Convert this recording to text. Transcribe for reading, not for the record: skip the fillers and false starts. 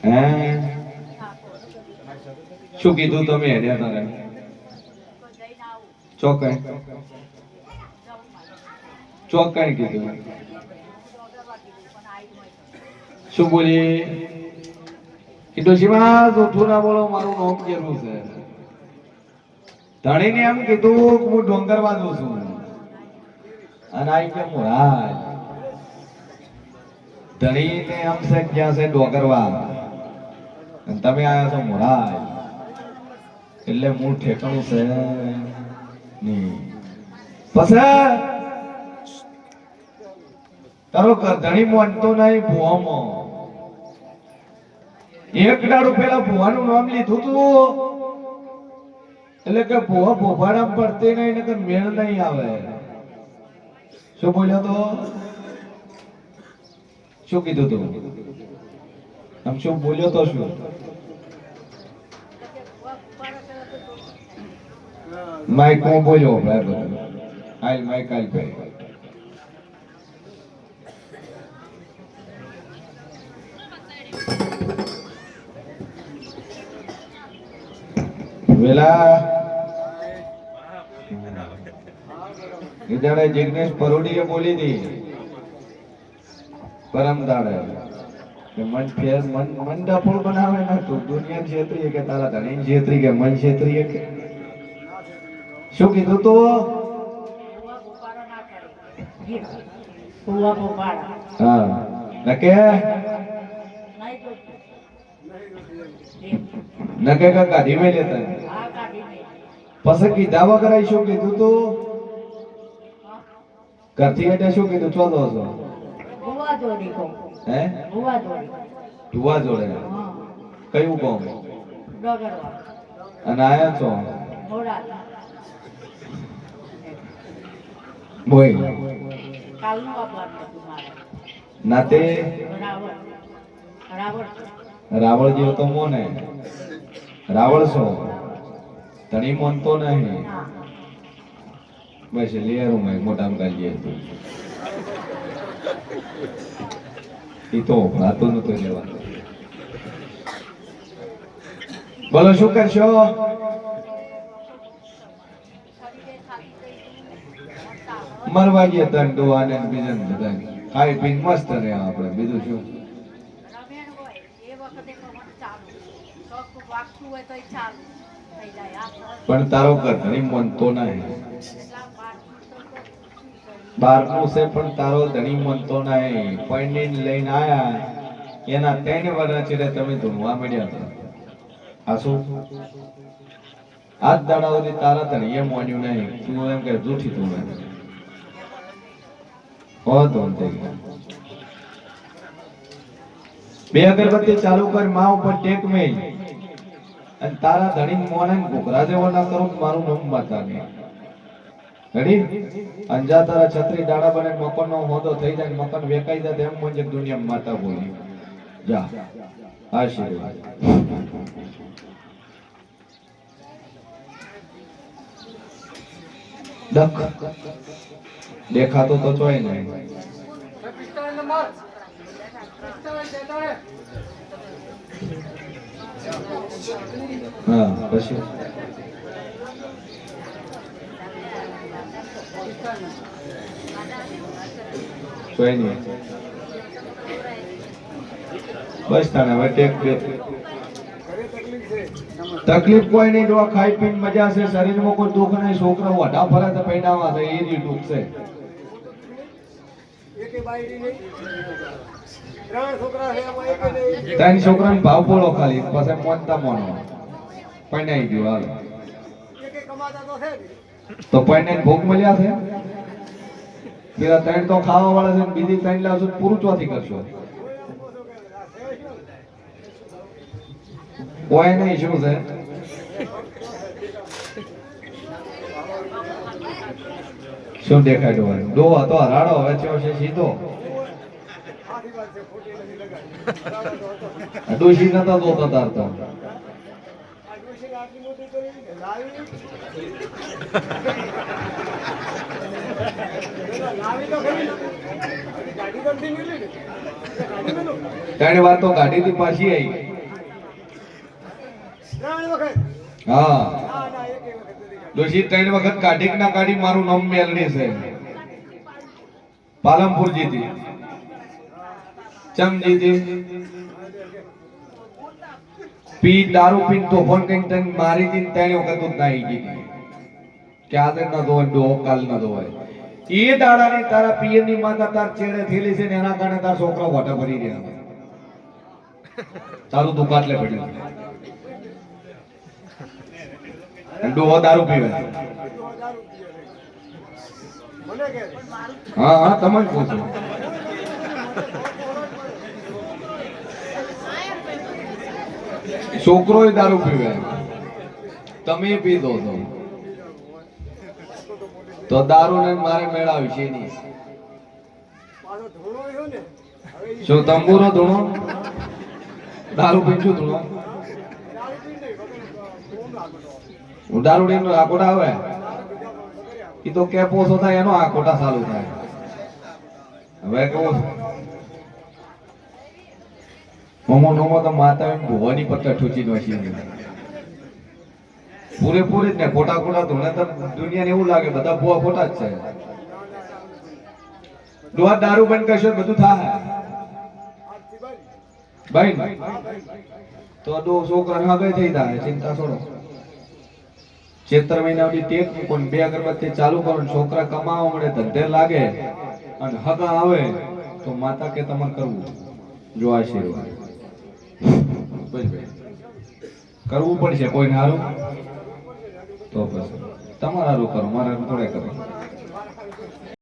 હે શું કીધું તમે હેડ્યા તારે ચોકઈ ચોકઈ કીધું શું બોલી કીધું શિવા જૂઠું ના બોલો મારું નામ કેવું છે ધણીને એમ કીધું કે હું ડોંગરમાં જઉં છું અને આઈ કે મોરાજ ધણીને એમ છે ક્યાં છે ડોંગરવા અને તમે આયા છો મોરાજ એટલે મૂળ ઠેકાણું છે નહીં પછી તારો ધણી માનતો નહીં ભુવામાં એક દાડો પેલા ભુવાનું નામ લીધું તું એટલે કે ભુવા ભોપાડા પડતી નહીં ને મેળ નહીં આવે શું બોલ્યો તો શું કીધું તું આમ શું બોલ્યો તો શું માઈક હું બોલ્યો ભાઈ આઈ માઈક આઈ ભાઈ વેલા ઇદાડે જિગ્નેશ પરોડીએ બોલી દી પરમ દાડે કે મન ફેર મન ડફોળ બનાવે ને તો દુનિયા છેતરી કે તારા ધણી છેતરી કે મન છેતરી કે શું કીધું તો હા નકે નકે કાઢી મે લેતા પછી કીધા વગર શું કીધું તું કરતી એટલે શું કીધું છો દો છો હે ધુવા જોડે કયું કોમ અને આયા છો બોય નાતે રાવળ જેવો તો મોને રાવળ છો ધણી મોનતો નહીં બસ લેરું મેં મોટા કાઢીએ એ તો વાતો નતો લેવાનું બોલો શું કરશો મરવા ગયા તન ડોવાને બીજન બધા ખાઈ પીને મસ્ત રહે આપણે બીજું શું પણ તારો ઘરની મનતો નહીં બારનું છે પણ તારો ધણી મનતો નહીં પૈણી લઈને આયા એના 3 વર્ષ છે તમે ધૂણવા મળ્યા હતા આ શું આજ દાડાઓથી તારા ધણીએ મોન્યું નહીં તું એમ કે જૂઠી તું બે અગરબત્તી ચાલુ કર માં ઉપર ટેક મેલ અને તારા ધણી મોને ઘોઘરા જેવો ના કરું મારું નામ બતાને રેડી અંજા તારા છત્રી ડાડા બને મકન નો હોદો થઈ જાય મકન વેકાઈ જાય એમ મોજે દુનિયા માતા બોલી જા આશીર્વાદ દખ દેખાતો તો ચોય નહીં હા પછી ચોય નહીં બસ તાને હવે તકલીફ કોઈ નહીં જો ખાઈ પીને મજા છે શરીરમાં કોઈ દુઃખ નહીં છોકરા વઢા ફરે તો પૈડાવા છે એ જ દુઃખ છે ત્રણ છોકરાને ભાવ બોલો ખાલી પછી મોનતા મોનો પૈણાઈ ગયો હાલ તો પૈણાઈ ભોગ મળ્યા છે પેલા 3 તો ખાવા વાળા છે બીજી 3 લાવશો પૂરું ચોથી કરશો કોઈ નહીં શું છે શું દેખાડ્યું ડો હતો હરાડો હવે છે સીધો ડોશી નતા દોતા તારતા ત્રણ વાર તો ગાડી થી પાછી આવી હા ડોશી 3 વખત કાઢી ના કાઢી મારું નામ મેલડી છે પાલનપુર જીતી ચમ જીતી પી દારૂ પીન તો ફોન કઈ તને મારી દી 3 વખત જ નાઈ જીતી કે આદે ન ધોવાય ડો કાલ ન ધોવાય એ દાડાની તારા પિયર ની માતા તાર ચેડે થેલી છે ને એના કારણે તાર છોકરો વાટા ભરી રહ્યા તારું દુકાન લે પડ્યું ડોહો દારૂ પીવે હા હા તમે જ પૂછો છોકરો દારૂ પીવે તમે પી દો તો દારૂ ને મારે મેળાવી છે નહીં શું તંબુરો ધૂણો દારૂ પીછું ધૂણો દારૂડી નો આકોટા આવે એ તો કે પોસો થાય એનો આકોટા ચાલુ થાય હવે કેવું મોમો નોમો તો માતા એમ ભુવાની પત્તા ઠૂચી નો છે પૂરેપૂરી જ ને ખોટા ખોટા ધોણે તો દુનિયાને એવું લાગે બધા ભુવા ખોટા જ છે દોહા દારૂ બંધ કરશો બધું થાય ભાઈ તો દો છોકરા હવે થઈ જાય ચિંતા છોડો 76 મહિના સુધી ટેક મૂકો 2 અગરબત્તી ચાલુ કરો છોકરા કમાવા મળે ધંધે લાગે અને હગા આવે તો માતા કે તમારે કરવું જો આશીર્વાદ કરવું પડશે કોઈ હારું તો પછી તમારા હારું કરો મારા થોડે કરો